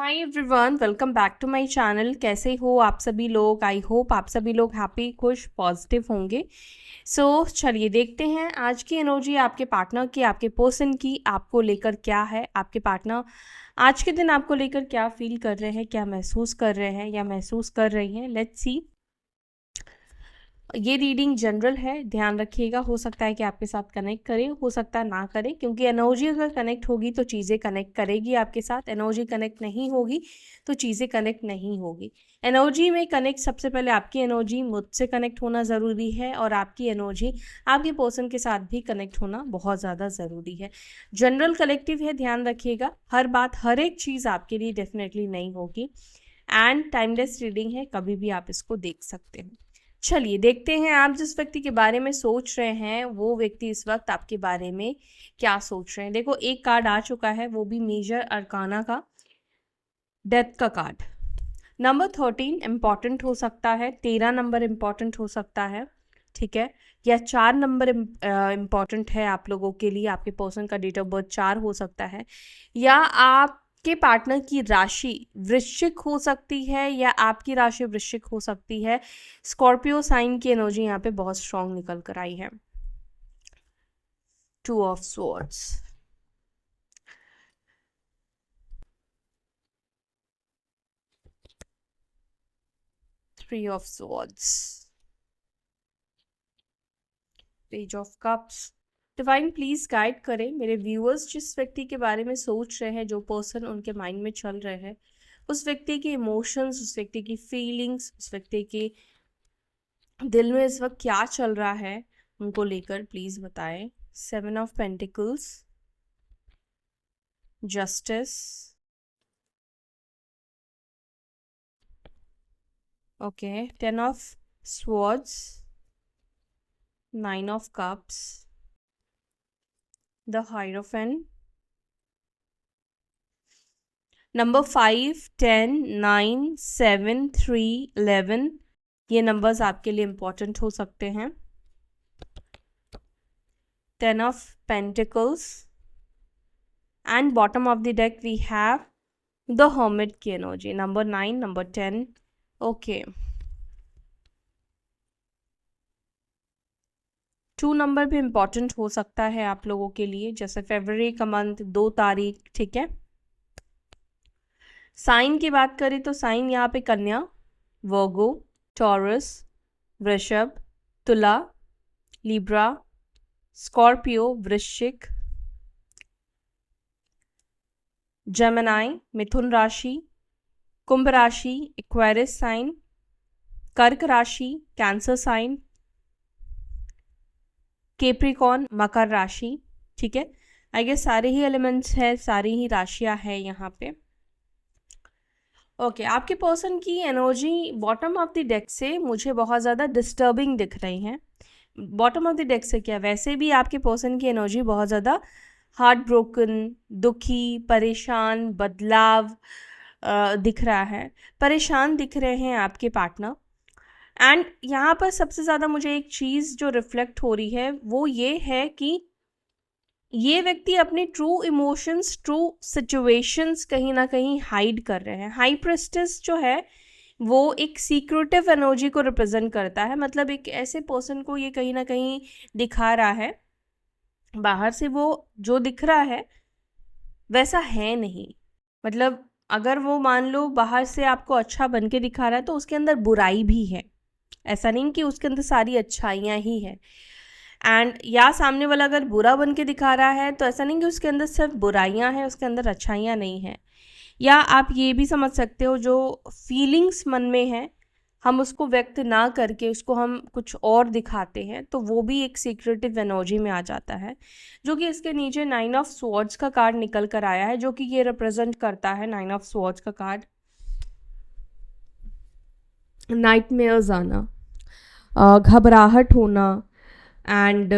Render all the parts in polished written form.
Hi everyone, welcome back to my channel. कैसे हो आप सभी लोग? आई होप आप सभी लोग हैप्पी, खुश, पॉजिटिव होंगे। चलिए देखते हैं आज की एनर्जी आपके पार्टनर की, आपके पर्सन की आपको लेकर क्या है। आपके पार्टनर आज के दिन आपको लेकर क्या फील कर रहे हैं, क्या महसूस कर रहे हैं या महसूस कर रही हैं। Let's see. ये रीडिंग जनरल है, ध्यान रखिएगा। हो सकता है कि आपके साथ कनेक्ट करे, हो सकता है ना करे, क्योंकि एनर्जी अगर कनेक्ट होगी तो चीज़ें कनेक्ट करेगी आपके साथ। एनर्जी कनेक्ट नहीं होगी तो चीज़ें कनेक्ट नहीं होगी। एनर्जी में कनेक्ट सबसे पहले आपकी एनर्जी मुझसे कनेक्ट होना ज़रूरी है, और आपकी एनर्जी आपके पर्सन के साथ भी कनेक्ट होना बहुत ज़्यादा ज़रूरी है। जनरल कलेक्टिव है, ध्यान रखिएगा। हर बात, हर एक चीज़ आपके लिए डेफिनेटली नहीं होगी। एंड टाइमलेस रीडिंग है, कभी भी आप इसको देख सकते हैं। चलिए देखते हैं आप जिस व्यक्ति के बारे में सोच रहे हैं वो व्यक्ति इस वक्त आपके बारे में क्या सोच रहे हैं। देखो, एक कार्ड आ चुका है, वो भी मेजर अरकाना का, डेथ का कार्ड। नंबर 13 इम्पॉर्टेंट हो सकता है, 13 नंबर इम्पॉर्टेंट हो सकता है, ठीक है, या 4 नंबर इम्पॉर्टेंट है आप लोगों के लिए। आपके पर्सन का डेट ऑफ बर्थ 4 हो सकता है, या आपके पार्टनर की राशि वृश्चिक हो सकती है, या आपकी राशि वृश्चिक हो सकती है। स्कॉर्पियो साइन की एनर्जी यहाँ पे बहुत स्ट्रांग निकल कर आई है। 2 of swords, 3 of swords, page of cups. Divine please guide करें मेरे व्यूअर्स, जिस व्यक्ति के बारे में सोच रहे हैं, जो पर्सन उनके माइंड में चल रहे हैं, उस व्यक्ति के इमोशंस, उस व्यक्ति की फीलिंग्स, उस व्यक्ति के दिल में इस वक्त क्या चल रहा है उनको लेकर प्लीज बताएं। 7 of pentacles, justice, okay, 10 of swords, 9 of cups, the hierophant, number 5, 10, 9, 7, 3, 11, ये नंबर्स आपके लिए इंपॉर्टेंट हो सकते हैं। 10 of pentacles, and bottom of the deck we have the hermit की energy, number 9, number 10, okay. 2 number भी इम्पॉर्टेंट हो सकता है आप लोगों के लिए, जैसे फरवरी का मंथ, 2 तारीख, ठीक है। साइन की बात करें तो साइन यहाँ पे कन्या, वर्गो, टॉरस, वृषभ, तुला, लिब्रा, स्कॉर्पियो, वृश्चिक, जेमिनाई, मिथुन राशि, कुंभ राशि, एक्वेरियस साइन, कर्क राशि, कैंसर साइन, कैप्रिकॉर्न, मकर राशि, ठीक है। आई गेस सारे ही एलिमेंट्स है, सारी ही राशियां है यहाँ पे। ओके, आपके पर्सन की energy bottom of the deck से मुझे बहुत ज़्यादा डिस्टर्बिंग दिख रही है। बॉटम ऑफ द डेक से क्या, वैसे भी आपके पर्सन की एनर्जी बहुत ज़्यादा हार्ट ब्रोकन, दुखी, परेशान, बदलाव दिख रहा है। परेशान दिख रहे हैं आपके पार्टनर। एंड यहाँ पर सबसे ज़्यादा मुझे एक चीज़ जो रिफ्लेक्ट हो रही है वो ये है कि ये व्यक्ति अपने ट्रू इमोशंस, ट्रू सिचुएशंस कहीं ना कहीं हाइड कर रहे हैं। हाई प्रेस्टिस जो है वो एक सीक्रेटिव एनर्जी को रिप्रेजेंट करता है, मतलब एक ऐसे पर्सन को ये कहीं ना कहीं दिखा रहा है। बाहर से वो जो दिख रहा है वैसा है नहीं, मतलब अगर वो मान लो बाहर से आपको अच्छा बन के दिखा रहा है तो उसके अंदर बुराई भी है। ऐसा नहीं कि उसके अंदर सारी अच्छाइयाँ ही है। एंड या सामने वाला अगर बुरा बन के दिखा रहा है तो ऐसा नहीं कि उसके अंदर सिर्फ बुराइयां हैं, उसके अंदर अच्छाइयाँ नहीं हैं। या आप ये भी समझ सकते हो, जो फीलिंग्स मन में है हम उसको व्यक्त ना करके उसको हम कुछ और दिखाते हैं, तो वो भी एक सीक्रेटिव एनर्जी में आ जाता है। जो कि इसके नीचे 9 ऑफ स्वॉर्ड्स का कार्ड निकल कर आया है, जो कि ये रिप्रेजेंट करता है, 9 ऑफ स्वॉर्ड्स का कार्ड, नाइटमेयर्स आना, घबराहट होना, एंड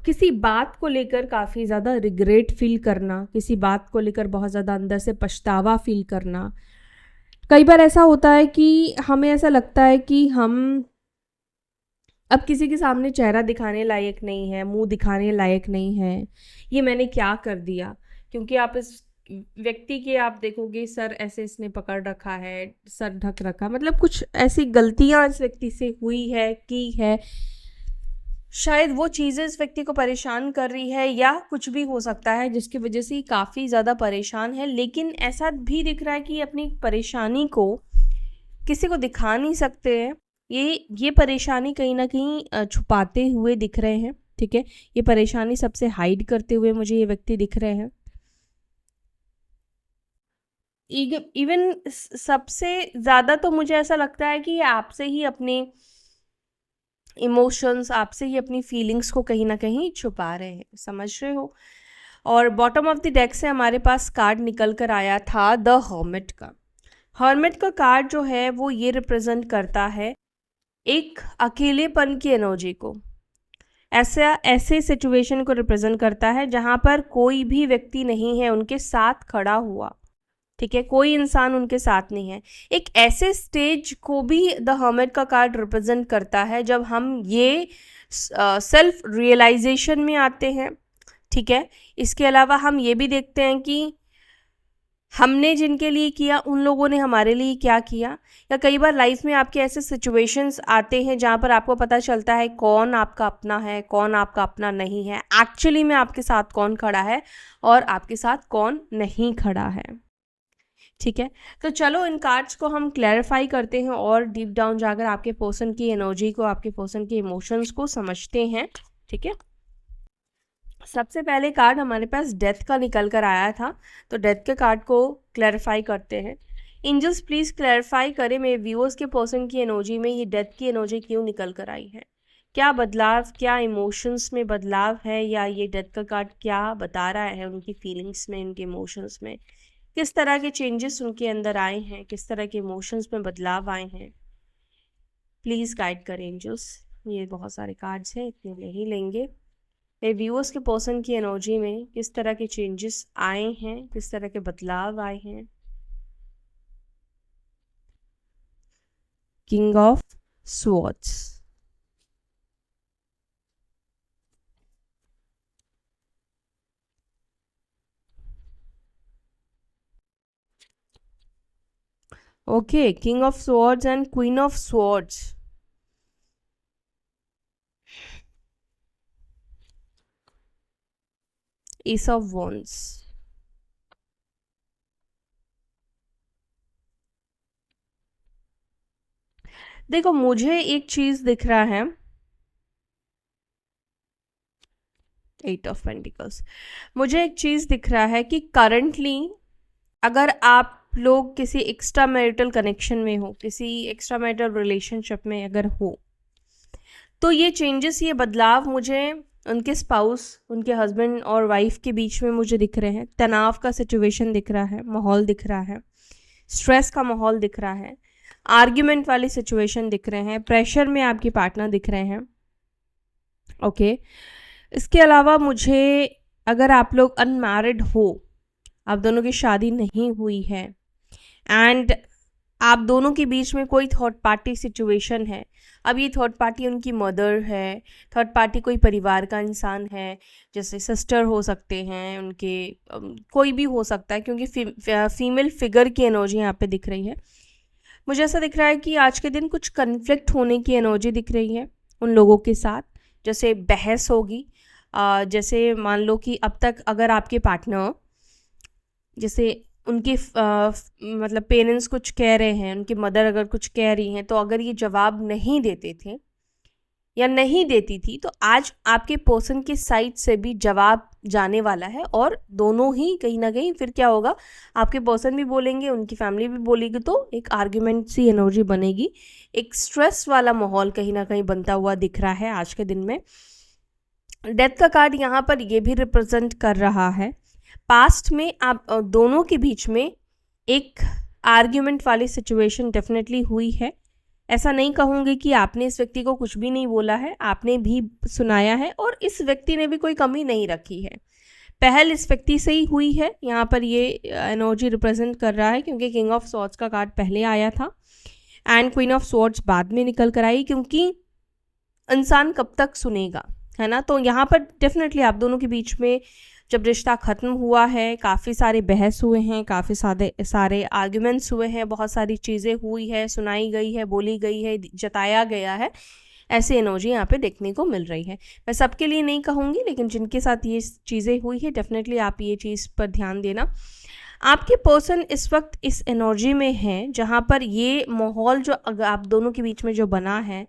किसी बात को लेकर काफ़ी ज़्यादा रिग्रेट फील करना, किसी बात को लेकर बहुत ज़्यादा अंदर से पछतावा फील करना। कई बार ऐसा होता है कि हमें ऐसा लगता है कि हम अब किसी के सामने चेहरा दिखाने लायक नहीं है, मुंह दिखाने लायक नहीं है, ये मैंने क्या कर दिया। क्योंकि आप इस व्यक्ति के आप देखोगे सर ऐसे इसने पकड़ रखा है, सर ढक रखा, मतलब कुछ ऐसी गलतियां इस व्यक्ति से हुई है की है, शायद वो चीज़ें इस व्यक्ति को परेशान कर रही है या कुछ भी हो सकता है जिसकी वजह से काफ़ी ज़्यादा परेशान है। लेकिन ऐसा भी दिख रहा है कि अपनी परेशानी को किसी को दिखा नहीं सकते हैं। ये परेशानी कहीं ना कहीं छुपाते हुए दिख रहे हैं। ठीक है, ये परेशानी सबसे हाइड करते हुए मुझे ये व्यक्ति दिख रहे हैं। इवन सबसे ज़्यादा तो मुझे ऐसा लगता है कि ये आपसे ही अपने इमोशंस, आपसे ही अपनी फीलिंग्स को कहीं ना कहीं छुपा रहे हैं, समझ रहे हो। और बॉटम ऑफ द डेक से हमारे पास कार्ड निकल कर आया था द हर्मिट का। हर्मिट का कार्ड जो है वो ये रिप्रेजेंट करता है एक अकेलेपन की एनर्जी को, ऐसे सिचुएशन को रिप्रेजेंट करता है जहाँ पर कोई भी व्यक्ति नहीं है उनके साथ खड़ा हुआ। ठीक है, कोई इंसान उनके साथ नहीं है। एक ऐसे स्टेज को भी द हर्मिट का कार्ड रिप्रेजेंट करता है जब हम ये सेल्फ रियलाइजेशन में आते हैं। ठीक है, इसके अलावा हम ये भी देखते हैं कि हमने जिनके लिए किया उन लोगों ने हमारे लिए क्या किया। या कई बार लाइफ में आपके ऐसे सिचुएशंस आते हैं जहाँ पर आपको पता चलता है कौन आपका अपना है, कौन आपका अपना नहीं है, एक्चुअली में आपके साथ कौन खड़ा है और आपके साथ कौन नहीं खड़ा है। ठीक है, तो चलो इन कार्ड्स को हम क्लैरिफाई करते हैं और डीप डाउन जाकर आपके पर्सन की एनर्जी को, आपके पर्सन के इमोशंस को समझते हैं। ठीक है, सबसे पहले कार्ड हमारे पास डेथ का निकल कर आया था, तो डेथ के कार्ड को क्लैरिफाई करते हैं। एंजल्स प्लीज़ क्लैरिफाई करें मेरे व्यूअर्स के पर्सन की एनर्जी में ये डेथ की एनर्जी क्यों निकल कर आई है, क्या बदलाव, क्या इमोशंस में बदलाव है, या ये डेथ का कार्ड क्या बता रहा है उनकी फीलिंग्स में, उनके इमोशंस में, किस तरह के चेंजेस उनके अंदर आए हैं, किस तरह के इमोशंस में बदलाव आए हैं। प्लीज़ गाइड करें एंजल्स। ये बहुत सारे कार्ड्स हैं, इतने ले ही लेंगे। मेरे व्यूअर्स के पर्सन की एनर्जी में किस तरह के चेंजेस आए हैं, किस तरह के बदलाव आए हैं। King of swords, okay, king of swords and queen of swords. S of wands. देखो मुझे एक चीज दिख रहा है, एट ऑफ पेंटिकल्स। मुझे एक चीज दिख रहा है कि करंटली अगर आप लोग किसी एक्स्ट्रा मैरिटल कनेक्शन में हो, किसी एक्स्ट्रा मैरिटल रिलेशनशिप में अगर हो, तो ये चेंजेस, ये बदलाव मुझे उनके स्पाउस, उनके हस्बैंड और वाइफ के बीच में मुझे दिख रहे हैं। तनाव का सिचुएशन दिख रहा है, माहौल दिख रहा है, स्ट्रेस का माहौल दिख रहा है, आर्ग्यूमेंट वाली सिचुएशन दिख रहे हैं, प्रेशर में आपके पार्टनर दिख रहे हैं। ओके, इसके अलावा मुझे, अगर आप लोग अनमैरिड हो, आप दोनों की शादी नहीं हुई है एंड आप दोनों के बीच में कोई थर्ड पार्टी सिचुएशन है, अब ये थर्ड पार्टी उनकी मदर है, थर्ड पार्टी कोई परिवार का इंसान है, जैसे सिस्टर हो सकते हैं उनके, कोई भी हो सकता है, क्योंकि फीमेल फिगर की एनर्जी यहाँ पे दिख रही है। मुझे ऐसा दिख रहा है कि आज के दिन कुछ कन्फ्लिक्ट होने की एनर्जी दिख रही है उन लोगों के साथ, जैसे बहस होगी। जैसे मान लो कि अब तक अगर आपके पार्टनर, जैसे उनके मतलब पेरेंट्स कुछ कह रहे हैं, उनकी मदर अगर कुछ कह रही हैं, तो अगर ये जवाब नहीं देते थे या नहीं देती थी, तो आज आपके पर्सन की साइड से भी जवाब जाने वाला है और दोनों ही कहीं ना कहीं फिर क्या होगा, आपके पर्सन भी बोलेंगे, उनकी फैमिली भी बोलेगी, तो एक आर्ग्यूमेंट सी एनर्जी बनेगी, एक स्ट्रेस वाला माहौल कहीं ना कहीं बनता हुआ दिख रहा है आज के दिन में। डेथ का कार्ड यहाँ पर ये भी रिप्रेजेंट कर रहा है पास्ट में आप दोनों के बीच में एक आर्ग्यूमेंट वाली सिचुएशन डेफिनेटली हुई है। ऐसा नहीं कहूँगी कि आपने इस व्यक्ति को कुछ भी नहीं बोला है, आपने भी सुनाया है और इस व्यक्ति ने भी कोई कमी नहीं रखी है। पहल इस व्यक्ति से ही हुई है, यहाँ पर ये एनर्जी रिप्रेजेंट कर रहा है, क्योंकि किंग ऑफ स्वॉर्ड्स का कार्ड पहले आया था एंड क्वीन ऑफ स्वॉर्ड्स बाद में निकल कर आई, क्योंकि इंसान कब तक सुनेगा, है ना। तो यहाँ पर डेफिनेटली आप दोनों के बीच में जब रिश्ता ख़त्म हुआ है, काफ़ी सारे बहस हुए हैं, काफ़ी सारे आर्ग्यूमेंट्स हुए हैं, बहुत सारी चीज़ें हुई है, सुनाई गई है, बोली गई है, जताया गया है, ऐसी एनर्जी यहाँ पे देखने को मिल रही है। मैं सबके लिए नहीं कहूँगी, लेकिन जिनके साथ ये चीज़ें हुई है डेफिनेटली आप ये चीज़ पर ध्यान देना। आपके पर्सन इस वक्त इस एनर्जी में हैं जहाँ पर ये माहौल जो आप दोनों के बीच में जो बना है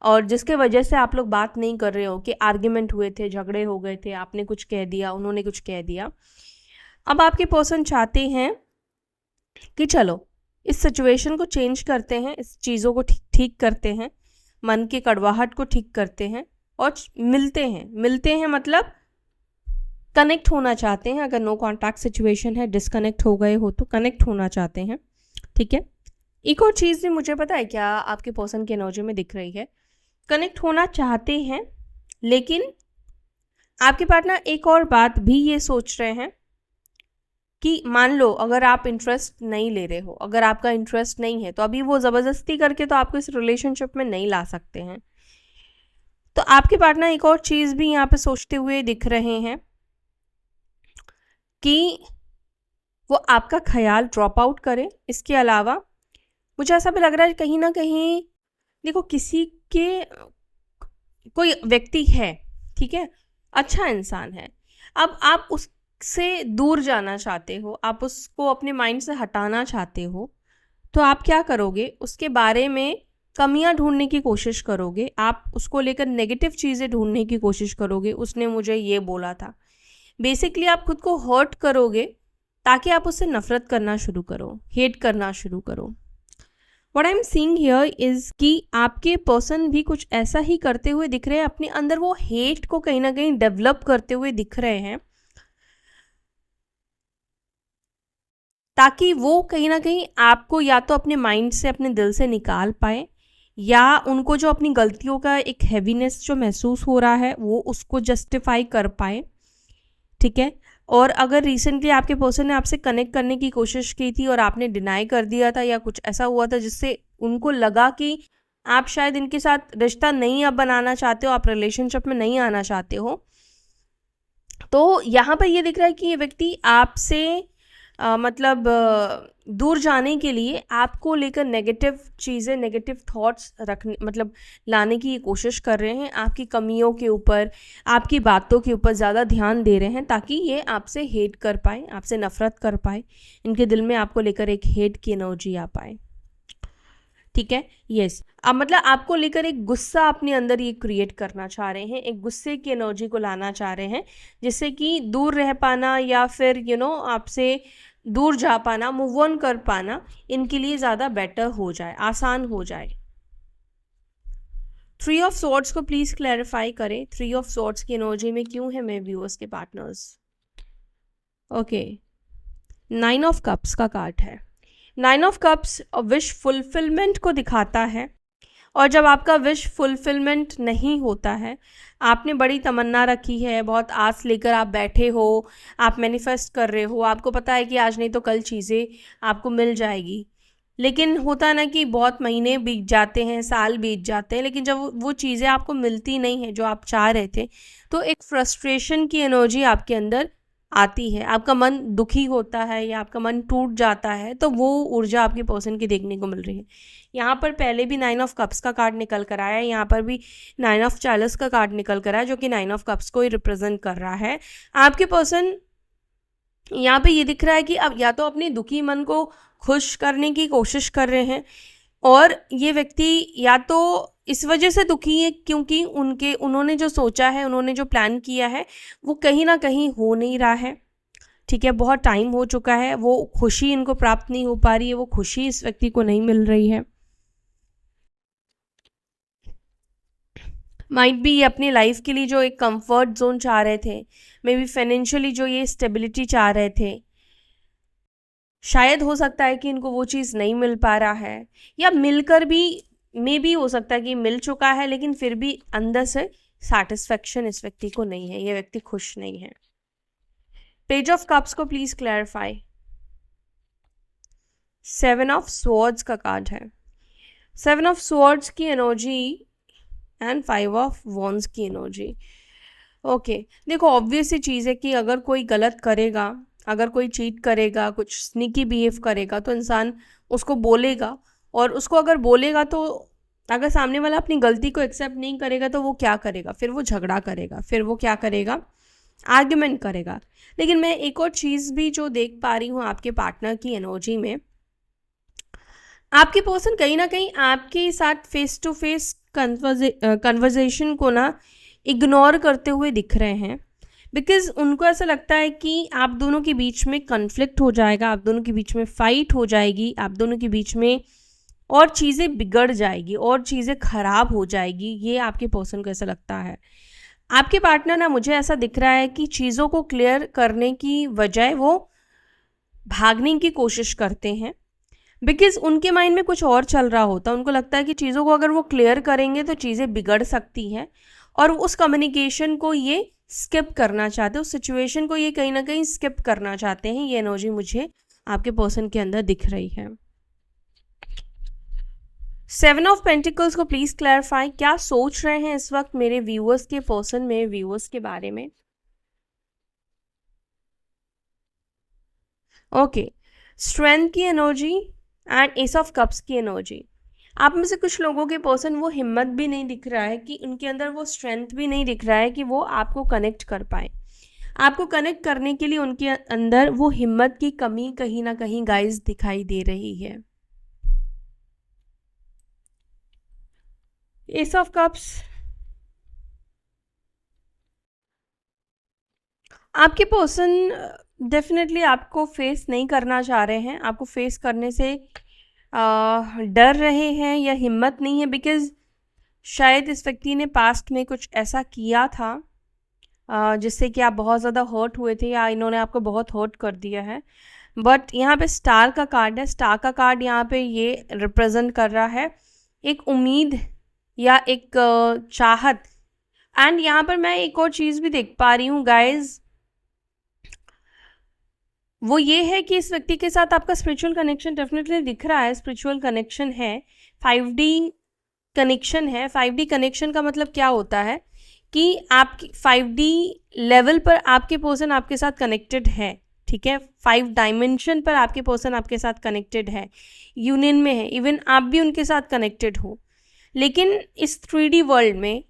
और जिसके वजह से आप लोग बात नहीं कर रहे हो कि आर्ग्यूमेंट हुए थे, झगड़े हो गए थे, आपने कुछ कह दिया, उन्होंने कुछ कह दिया, अब आपके पर्सन चाहते हैं कि चलो इस सिचुएशन को चेंज करते हैं, इस चीज़ों को ठीक करते हैं, मन की कड़वाहट को ठीक करते हैं और मिलते हैं मतलब कनेक्ट होना चाहते हैं। अगर नो कॉन्टैक्ट सिचुएशन है, डिस्कनेक्ट हो गए हो तो कनेक्ट होना चाहते हैं, ठीक है। एक और चीज़ भी मुझे पता है क्या आपके पर्सन की एनर्जी में दिख रही है, कनेक्ट होना चाहते हैं लेकिन आपके पार्टनर एक और बात भी ये सोच रहे हैं कि मान लो अगर आप इंटरेस्ट नहीं ले रहे हो, अगर आपका इंटरेस्ट नहीं है तो अभी वो ज़बरदस्ती करके तो आपको इस रिलेशनशिप में नहीं ला सकते हैं। तो आपके पार्टनर एक और चीज़ भी यहाँ पे सोचते हुए दिख रहे हैं कि वो आपका ख्याल ड्रॉप आउट करें। इसके अलावा मुझे ऐसा भी लग रहा है कहीं ना कहीं, देखो किसी के कोई व्यक्ति है, ठीक है, अच्छा इंसान है, अब आप उससे दूर जाना चाहते हो, आप उसको अपने माइंड से हटाना चाहते हो, तो आप क्या करोगे, उसके बारे में कमियां ढूंढने की कोशिश करोगे, आप उसको लेकर नेगेटिव चीज़ें ढूंढने की कोशिश करोगे, उसने मुझे ये बोला था, बेसिकली आप खुद को हर्ट करोगे ताकि आप उससे नफरत करना शुरू करो, हेट करना शुरू करो। What I'm seeing here is कि आपके पर्सन भी कुछ ऐसा ही करते हुए दिख रहे हैं, अपने अंदर वो हेट को कहीं ना कहीं डेवलप करते हुए दिख रहे हैं ताकि वो कहीं ना कहीं आपको या तो अपने माइंड से, अपने दिल से निकाल पाए, या उनको जो अपनी गलतियों का एक हैवीनेस जो महसूस हो रहा है वो उसको जस्टिफाई कर पाए, ठीक है। और अगर रिसेंटली आपके पर्सन ने आपसे कनेक्ट करने की कोशिश की थी और आपने डिनाई कर दिया था या कुछ ऐसा हुआ था जिससे उनको लगा कि आप शायद इनके साथ रिश्ता नहीं अब बनाना चाहते हो, आप रिलेशनशिप में नहीं आना चाहते हो, तो यहाँ पर ये दिख रहा है कि ये व्यक्ति आपसे मतलब दूर जाने के लिए आपको लेकर नेगेटिव चीज़ें, नेगेटिव थॉट्स रखने मतलब लाने की कोशिश कर रहे हैं, आपकी कमियों के ऊपर, आपकी बातों के ऊपर ज़्यादा ध्यान दे रहे हैं ताकि ये आपसे हेट कर पाए, आपसे नफ़रत कर पाए, इनके दिल में आपको लेकर एक हेट की एनर्जी आ पाए, ठीक है। यस, अब मतलब आपको लेकर एक गुस्सा अपने अंदर ये क्रिएट करना चाह रहे हैं, एक गुस्से की एनर्जी को लाना चाह रहे हैं जिससे कि दूर रह पाना या फिर आपसे दूर जा पाना, मूव ऑन कर पाना इनके लिए ज़्यादा बेटर हो जाए, आसान हो जाए। 3 ऑफ सॉर्ड्स को प्लीज़ क्लैरिफाई करें, 3 ऑफ सॉर्ड्स की एनर्जी में क्यों है मेरे व्यूअर्स के पार्टनर्स। ओके, 9 ऑफ कप्स का कार्ड है। 9 ऑफ कप्स विश फुलफिलमेंट को दिखाता है, और जब आपका विश फुलफिलमेंट नहीं होता है, आपने बड़ी तमन्ना रखी है, बहुत आस लेकर आप बैठे हो, आप मैनिफेस्ट कर रहे हो, आपको पता है कि आज नहीं तो कल चीज़ें आपको मिल जाएगी, लेकिन होता ना कि बहुत महीने बीत जाते हैं, साल बीत जाते हैं, लेकिन जब वो चीज़ें आपको मिलती नहीं है जो आप चाह रहे थे, तो एक फ्रस्ट्रेशन की एनर्जी आपके अंदर आती है, आपका मन दुखी होता है या आपका मन टूट जाता है, तो वो ऊर्जा आपके पर्सन की देखने को मिल रही है। यहाँ पर पहले भी 9 ऑफ कप्स का कार्ड निकल कर आया है, यहाँ पर भी 9 ऑफ चैलिस का कार्ड निकल कर आया जो कि 9 ऑफ कप्स को ही रिप्रेजेंट कर रहा है। आपके पर्सन यहाँ पे ये दिख रहा है कि अब या तो अपने दुखी मन को खुश करने की कोशिश कर रहे हैं, और ये व्यक्ति या तो इस वजह से दुखी है क्योंकि उन्होंने जो सोचा है, उन्होंने जो प्लान किया है वो कहीं ना कहीं हो नहीं रहा है, ठीक है, बहुत टाइम हो चुका है, वो खुशी इनको प्राप्त नहीं हो पा रही है, वो खुशी इस व्यक्ति को नहीं मिल रही है। माइट बी ये अपनी लाइफ के लिए जो एक कंफर्ट जोन चाह रहे थे, मे बी फाइनेंशियली जो ये स्टेबिलिटी चाह रहे थे, शायद हो सकता है कि इनको वो चीज़ नहीं मिल पा रहा है, या मिलकर भी मे भी हो सकता है कि मिल चुका है लेकिन फिर भी अंदर से सेटिस्फेक्शन इस व्यक्ति को नहीं है, ये व्यक्ति खुश नहीं है। पेज ऑफ कप्स को प्लीज क्लैरिफाई। 7 ऑफ स्वॉर्ड्स का कार्ड है। 7 ऑफ स्वॉर्ड्स की एनर्जी एंड 5 ऑफ वॉन्ड्स की एनर्जी। ओके, देखो ऑब्वियस सी चीज़ है कि अगर कोई गलत करेगा, अगर कोई चीट करेगा, कुछ स्नीकी बिहेव करेगा, तो इंसान उसको बोलेगा। और उसको अगर बोलेगा तो अगर सामने वाला अपनी गलती को एक्सेप्ट नहीं करेगा तो वो क्या करेगा, फिर वो झगड़ा करेगा, फिर वो क्या करेगा, आर्ग्यूमेंट करेगा। लेकिन मैं एक और चीज़ भी जो देख पा रही हूँ आपके पार्टनर की एनर्जी में, आपके पर्सन कहीं ना कहीं आपके साथ फेस टू फेस कन्वर्जेशन को ना इग्नोर करते हुए दिख रहे हैं। बिकॉज उनको ऐसा लगता है कि आप दोनों के बीच में कन्फ्लिक्ट हो जाएगा, आप दोनों के बीच में फाइट हो जाएगी, आप दोनों के बीच में और चीज़ें बिगड़ जाएगी और चीज़ें खराब हो जाएगी। ये आपके पर्सन को ऐसा लगता है। आपके पार्टनर ना, मुझे ऐसा दिख रहा है कि चीज़ों को क्लियर करने की बजाय वो भागने की कोशिश करते हैं। बिकॉज उनके माइंड में कुछ और चल रहा होता है। उनको लगता है कि चीज़ों को अगर वो क्लियर करेंगे तो चीज़ें बिगड़ सकती हैं, और उस कम्युनिकेशन को ये स्किप करना चाहते हैं, उस सिचुएशन को ये कहीं ना कहीं स्किप करना चाहते हैं। ये एनर्जी मुझे आपके पर्सन के अंदर दिख रही है। 7 ऑफ पेंटिकल्स को प्लीज क्लैरिफाई, क्या सोच रहे हैं इस वक्त मेरे व्यूअर्स के पर्सन, मेरे व्यूअर्स के बारे में। ओके, स्ट्रेंथ की energy and S of cups की एनर्जी। आप में से कुछ लोगों के पर्सन वो हिम्मत भी नहीं दिख रहा है, कि उनके अंदर वो स्ट्रेंथ भी नहीं दिख रहा है कि वो आपको कनेक्ट कर पाए। आपको कनेक्ट करने के लिए उनके अंदर वो हिम्मत की कमी कहीं ना कहीं गाइस दिखाई दे रही है। एस ऑफ कप्स, आपके पर्सन डेफिनेटली आपको फेस नहीं करना चाह रहे हैं, आपको फेस करने से डर रहे हैं या हिम्मत नहीं है। बिकॉज शायद इस व्यक्ति ने पास्ट में कुछ ऐसा किया था जिससे कि आप बहुत ज़्यादा हर्ट हुए थे, या इन्होंने आपको बहुत हर्ट कर दिया है। बट यहाँ पे स्टार का कार्ड है। स्टार का कार्ड यहाँ पे ये रिप्रेजेंट कर रहा है एक उम्मीद या एक चाहत। एंड यहाँ पर मैं एक और चीज़ भी देख पा रही हूँ गाइज, वो ये है कि इस व्यक्ति के साथ आपका स्पिरिचुअल कनेक्शन डेफिनेटली दिख रहा है। स्पिरिचुअल कनेक्शन है, 5D कनेक्शन है। 5D कनेक्शन का मतलब क्या होता है कि आपकी 5D लेवल पर आपके पर्सन आपके साथ कनेक्टेड है, ठीक है। 5 डायमेंशन पर आपके पर्सन आपके साथ कनेक्टेड है, यूनियन में है, इवन आप भी उनके साथ कनेक्टेड हो। लेकिन इस 3D वर्ल्ड में,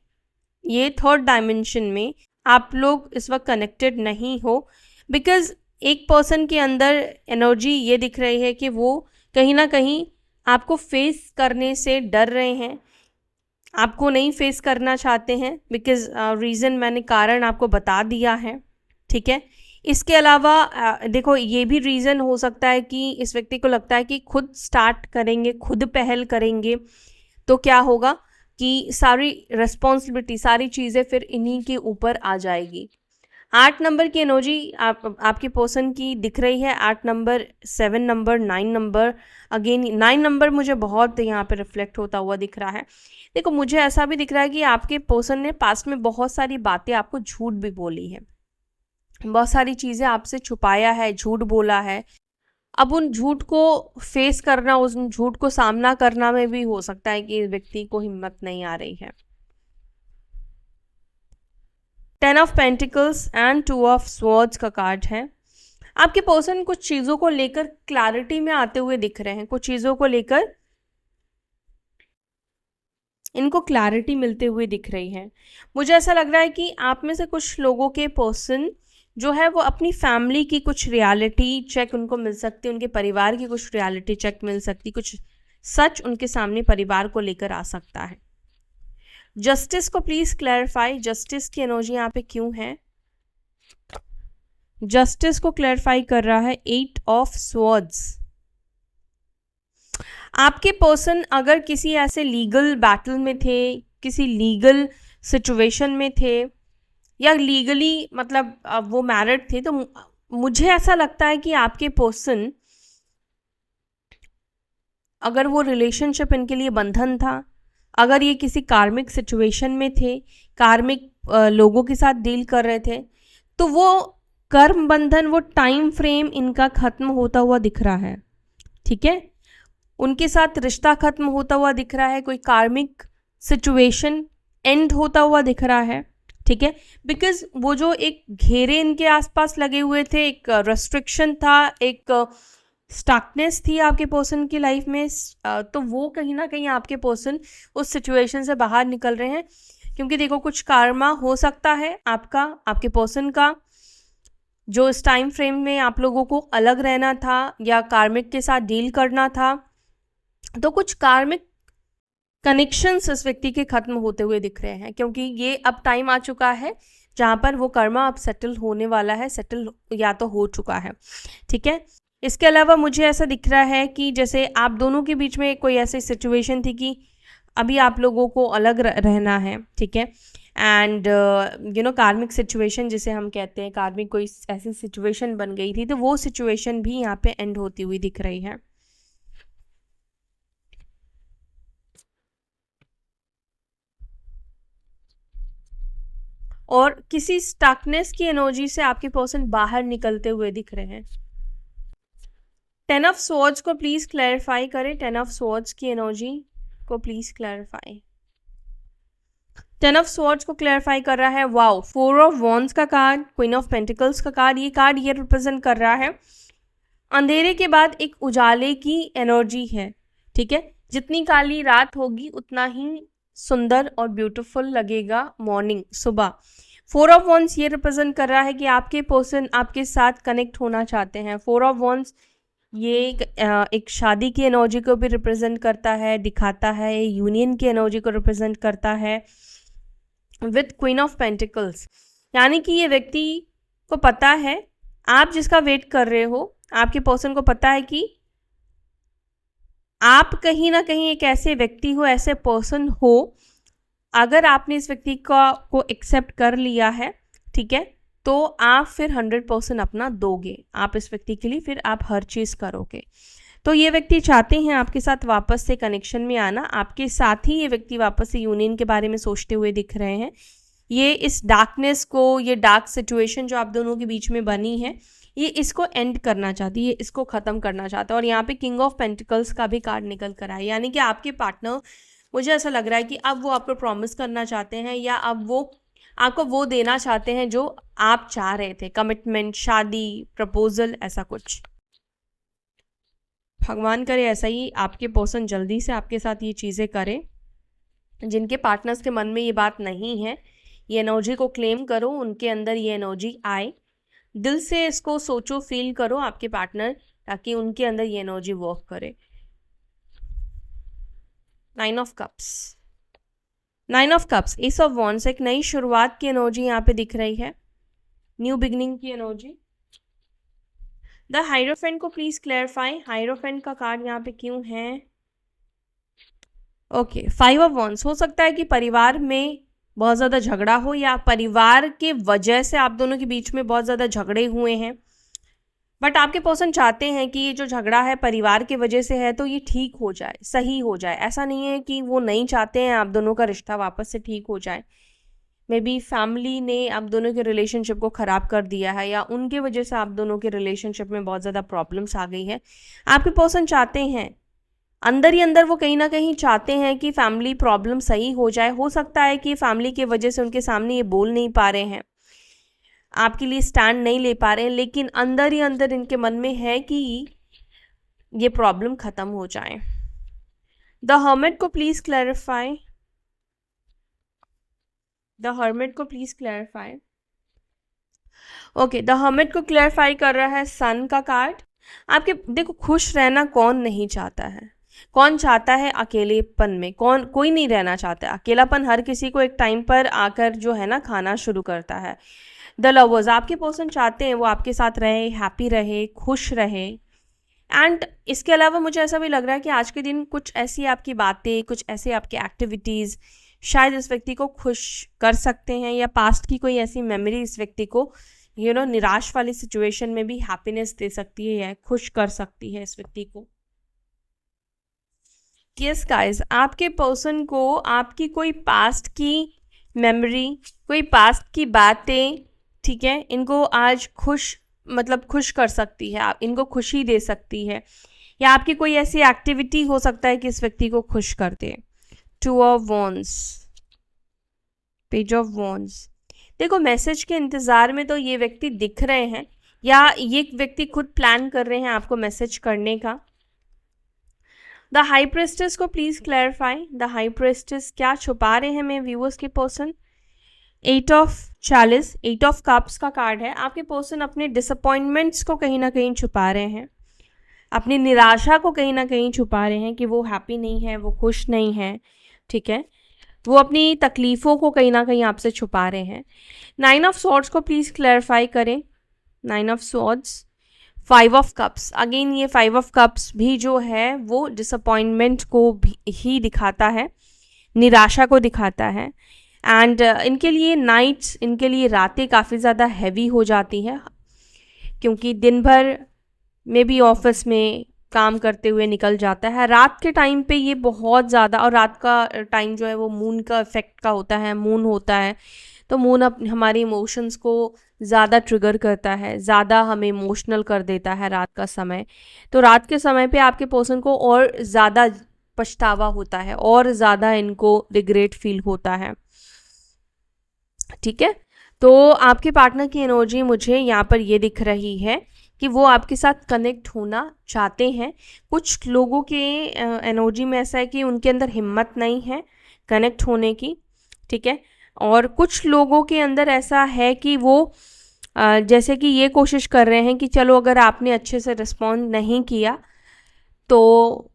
ये 3rd डायमेंशन में आप लोग इस वक्त कनेक्टेड नहीं हो। बिकॉज एक पर्सन के अंदर एनर्जी ये दिख रही है कि वो कहीं ना कहीं आपको फेस करने से डर रहे हैं, आपको नहीं फेस करना चाहते हैं। बिकॉज रीज़न मैंने कारण आपको बता दिया है, ठीक है। इसके अलावा देखो, ये भी रीज़न हो सकता है कि इस व्यक्ति को लगता है कि खुद स्टार्ट करेंगे, खुद पहल करेंगे तो क्या होगा कि सारी रिस्पॉन्सिबिलिटी, सारी चीज़ें फिर इन्हीं के ऊपर आ जाएगी। 8 नंबर की एनर्जी आपके पर्सन की दिख रही है। 8 number, 7 number, 9 number. Again 9 number मुझे बहुत यहाँ पे रिफ्लेक्ट होता हुआ दिख रहा है। देखो, मुझे ऐसा भी दिख रहा है कि आपके पर्सन ने पास्ट में बहुत सारी बातें आपको झूठ भी बोली है, बहुत सारी चीज़ें आपसे छुपाया है, झूठ बोला है। अब उन झूठ को फेस करना, उस झूठ को सामना करना में भी हो सकता है कि इस व्यक्ति को हिम्मत नहीं आ रही है। 10 of pentacles and 2 of swords का कार्ड है। आपके पर्सन कुछ चीज़ों को लेकर क्लैरिटी में आते हुए दिख रहे हैं, कुछ चीज़ों को लेकर इनको क्लैरिटी मिलते हुए दिख रही है। मुझे ऐसा लग रहा है कि आप में से कुछ लोगों के पर्सन जो है वो अपनी फैमिली की कुछ रियलिटी चेक उनको मिल सकती है, उनके परिवार की कुछ रियलिटी चेक मिल सकती, कुछ सच उनके सामने परिवार को लेकर आ सकता है। जस्टिस को प्लीज क्लैरिफाई, जस्टिस की एनर्जी यहाँ पे क्यों है। जस्टिस को क्लैरिफाई कर रहा है 8 ऑफ स्वॉर्ड्स। आपके पर्सन अगर किसी ऐसे लीगल बैटल में थे, किसी लीगल सिचुएशन में थे, या लीगली मतलब वो मैरिड थे, तो मुझे ऐसा लगता है कि आपके पर्सन, अगर वो रिलेशनशिप इनके लिए बंधन था, अगर ये किसी कार्मिक सिचुएशन में थे, कार्मिक लोगों के साथ डील कर रहे थे, तो वो कर्म बंधन, वो टाइम फ्रेम इनका खत्म होता हुआ दिख रहा है, ठीक है। उनके साथ रिश्ता खत्म होता हुआ दिख रहा है, कोई कार्मिक सिचुएशन एंड होता हुआ दिख रहा है, ठीक है, बिकॉज वो जो एक घेरे इनके आसपास लगे हुए थे, एक रेस्ट्रिक्शन था, एक स्टकनेस थी आपके पर्सन की लाइफ में, तो वो कहीं ना कहीं आपके पर्सन उस सिचुएशन से बाहर निकल रहे हैं। क्योंकि देखो, कुछ कार्मा हो सकता है आपका, आपके पर्सन का, जो इस टाइम फ्रेम में आप लोगों को अलग रहना था या कार्मिक के साथ डील करना था, तो कुछ कार्मिक कनेक्शंस इस व्यक्ति के खत्म होते हुए दिख रहे हैं, क्योंकि ये अब टाइम आ चुका है जहाँ पर वो कर्मा अब सेटल होने वाला है, सेटल या तो हो चुका है। ठीक है, इसके अलावा मुझे ऐसा दिख रहा है कि जैसे आप दोनों के बीच में कोई ऐसी सिचुएशन थी कि अभी आप लोगों को अलग रहना है। ठीक है, एंड कार्मिक सिचुएशन जिसे हम कहते हैं, कार्मिक कोई ऐसी सिचुएशन बन गई थी, तो वो सिचुएशन भी यहाँ पे एंड होती हुई दिख रही है। और किसी स्टकनेस की एनर्जी से आपके पर्सन बाहर निकलते हुए दिख रहे हैं। 10 ऑफ स्वॉर्ड्स को प्लीज क्लैरिफाई करें, 10 ऑफ स्वॉर्ड्स की एनर्जी को प्लीज क्लैरिफाई। 10 ऑफ स्वॉर्ड्स को क्लैरिफाई कर रहा है, वाओ, 4 ऑफ वॉन्ड्स का कार्ड, क्वीन ऑफ पेंटिकल्स का कार्ड। ये कार्ड ये रिप्रेजेंट कर रहा है अंधेरे के बाद एक उजाले की एनर्जी है। ठीक है, जितनी काली रात होगी उतना ही सुंदर और ब्यूटीफुल लगेगा मॉर्निंग, सुबह। 4 ऑफ वॉन्ड्स ये रिप्रेजेंट कर रहा है कि आपके पर्सन आपके साथ कनेक्ट होना चाहते हैं। 4 ऑफ वॉन्ड्स ये एक शादी की एनर्जी को भी रिप्रेजेंट करता है, दिखाता है, यूनियन की एनर्जी को रिप्रेजेंट करता है विथ क्वीन ऑफ पेंटिकल्स। यानी कि ये व्यक्ति को पता है, आप जिसका वेट कर रहे हो, आपके पर्सन को पता है कि आप कहीं ना कहीं एक ऐसे व्यक्ति हो, ऐसे पर्सन हो, अगर आपने इस व्यक्ति को एक्सेप्ट कर लिया है, ठीक है, तो आप फिर 100% अपना दोगे, आप इस व्यक्ति के लिए फिर आप हर चीज़ करोगे। तो ये व्यक्ति चाहते हैं आपके साथ वापस से कनेक्शन में आना, आपके साथ ही ये व्यक्ति वापस से यूनियन के बारे में सोचते हुए दिख रहे हैं। ये इस डार्कनेस को, ये डार्क सिचुएशन जो आप दोनों के बीच में बनी है, ये इसको एंड करना चाहती है, इसको ख़त्म करना चाहता है। और यहाँ पे किंग ऑफ पेंटिकल्स का भी कार्ड निकल कर आया, यानी कि आपके पार्टनर, मुझे ऐसा लग रहा है कि अब वो आपको प्रॉमिस करना चाहते हैं, या अब वो आपको वो देना चाहते हैं जो आप चाह रहे थे, कमिटमेंट, शादी, प्रपोजल, ऐसा कुछ। भगवान करे ऐसा ही आपके पर्सन जल्दी से आपके साथ ये चीज़ें करें। जिनके पार्टनर्स के मन में ये बात नहीं है, ये एनर्जी को क्लेम करो, उनके अंदर ये एनर्जी आए, दिल से इसको सोचो, फील करो आपके पार्टनर, ताकि उनके अंदर ये एनर्जी वर्क करे। 9 of cups, 9 of cups, S of wands, एक नई शुरुआत की एनर्जी यहाँ पे दिख रही है, न्यू बिगनिंग की एनर्जी। द हाइरोफेंट को प्लीज क्लैरिफाई, हाइरोफेंट का कार्ड यहाँ पे क्यों है? ओके, 5 ऑफ वॉन्ड्स, हो सकता है कि परिवार में बहुत ज़्यादा झगड़ा हो, या परिवार के वजह से आप दोनों के बीच में बहुत ज़्यादा झगड़े हुए हैं, बट आपके पर्सन चाहते हैं कि ये जो झगड़ा है परिवार की वजह से है, तो ये ठीक हो जाए, सही हो जाए। ऐसा नहीं है कि वो नहीं चाहते हैं आप दोनों का रिश्ता वापस से ठीक हो जाए। मे बी फैमिली ने आप दोनों के रिलेशनशिप को ख़राब कर दिया है, या उनके वजह से आप दोनों के रिलेशनशिप में बहुत ज़्यादा प्रॉब्लम्स आ गई है। आपके पर्सन चाहते हैं, अंदर ही अंदर वो कहीं ना कहीं चाहते हैं कि फैमिली प्रॉब्लम सही हो जाए। हो सकता है कि फैमिली की वजह से उनके सामने ये बोल नहीं पा रहे हैं, आपके लिए स्टैंड नहीं ले पा रहे हैं, लेकिन अंदर ही अंदर इनके मन में है कि ये प्रॉब्लम ख़त्म हो जाए। द हर्मिट को प्लीज़ क्लैरिफाई, द हर्मिट को please clarify. Okay, the hermit को क्लैरिफाई कर रहा है सन का कार्ड। आपके देखो, खुश रहना कौन नहीं चाहता है, कौन चाहता है अकेलेपन में, कौन, कोई नहीं रहना चाहता। अकेलापन हर किसी को एक टाइम पर आकर जो है ना खाना शुरू करता है। द लवर्स, आपके पर्सन चाहते हैं वो आपके साथ रहे, हैप्पी रहे, खुश रहे। एंड इसके अलावा मुझे ऐसा भी लग रहा है कि आज के दिन कुछ ऐसी आपकी बातें, कुछ ऐसे आपकी एक्टिविटीज़ शायद इस व्यक्ति को खुश कर सकते हैं, या पास्ट की कोई ऐसी मेमोरी इस व्यक्ति को निराश वाली सिचुएशन में भी हैप्पीनेस दे सकती है या खुश कर सकती है इस व्यक्ति को। यस गाइस, आपके पर्सन को आपकी कोई पास्ट की मेमोरी, कोई पास्ट की बातें, ठीक है, इनको आज खुश कर सकती है, आप इनको खुशी दे सकती है, या आपकी कोई ऐसी एक्टिविटी हो सकता है कि इस व्यक्ति को खुश कर दे। 2 of wands, page of wands, देखो मैसेज के इंतज़ार में तो ये व्यक्ति दिख रहे हैं, या ये व्यक्ति खुद प्लान कर रहे हैं आपको मैसेज करने का। द हाई प्रेस्टेस को प्लीज़ क्लैरिफाई, द हाई प्रेस्टेस क्या छुपा रहे हैं मेरे व्यूअर्स के पर्सन। 8 ऑफ चालिस, 8 ऑफ कप्स का कार्ड है। आपके पर्सन अपने डिसअपॉइंटमेंट्स को कहीं ना कहीं छुपा रहे हैं, अपनी निराशा को कहीं ना कहीं छुपा रहे हैं कि वो हैप्पी नहीं है, वो खुश नहीं है, ठीक है। वो अपनी तकलीफ़ों को कहीं ना कहीं आपसे छुपा रहे हैं। 9 ऑफ सॉर्ड्स को प्लीज़ क्लैरिफाई करें। 9 of swords, 5 of cups, again ये 5 ऑफ कप्स भी जो है वो डिसअपॉइंटमेंट को भी ही दिखाता है, निराशा को दिखाता है। एंड इनके लिए नाइट्स, इनके लिए रातें काफ़ी ज़्यादा हैवी हो जाती हैं, क्योंकि दिन भर में भी ऑफिस में काम करते हुए निकल जाता है। रात के टाइम पे ये बहुत ज़्यादा, और रात का टाइम जो है वो मून का इफेक्ट का होता है, मून होता है, तो मून हमारी इमोशंस को ज़्यादा ट्रिगर करता है, ज़्यादा हमें इमोशनल कर देता है रात का समय। तो रात के समय पे आपके पर्सन को और ज़्यादा पछतावा होता है, और ज़्यादा इनको रिग्रेट फील होता है, ठीक है। तो आपके पार्टनर की एनर्जी मुझे यहाँ पर ये दिख रही है कि वो आपके साथ कनेक्ट होना चाहते हैं। कुछ लोगों के एनर्जी में ऐसा है कि उनके अंदर हिम्मत नहीं है कनेक्ट होने की, ठीक है। और कुछ लोगों के अंदर ऐसा है कि वो जैसे कि ये कोशिश कर रहे हैं कि चलो अगर आपने अच्छे से रिस्पॉन्ड नहीं किया तो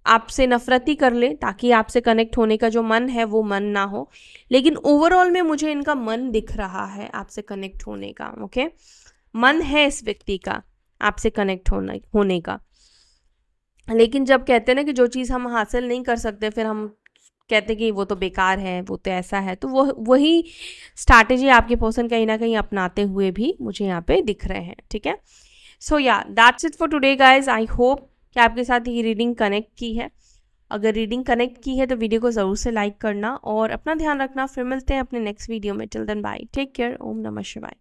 आपसे नफ़रत ही कर ले, ताकि आपसे कनेक्ट होने का जो मन है वो मन ना हो। लेकिन ओवरऑल में मुझे इनका मन दिख रहा है आपसे कनेक्ट होने का, ओके। मन है इस व्यक्ति का आपसे कनेक्ट होने का। लेकिन जब कहते हैं ना कि जो चीज़ हम हासिल नहीं कर सकते, फिर हम कहते हैं कि वो तो बेकार है, वो तो ऐसा है, तो वही स्ट्रैटेजी आपके पर्सन कहीं ना कहीं अपनाते हुए भी मुझे यहाँ पे दिख रहे हैं, ठीक है। सो या that's it for today guys. I hope कि आपके साथ ये रीडिंग कनेक्ट की है। अगर रीडिंग कनेक्ट की है तो वीडियो को ज़रूर से लाइक करना और अपना ध्यान रखना। फिर मिलते हैं अपने नेक्स्ट वीडियो में। Till then bye, take care, ओम नमः शिवाय।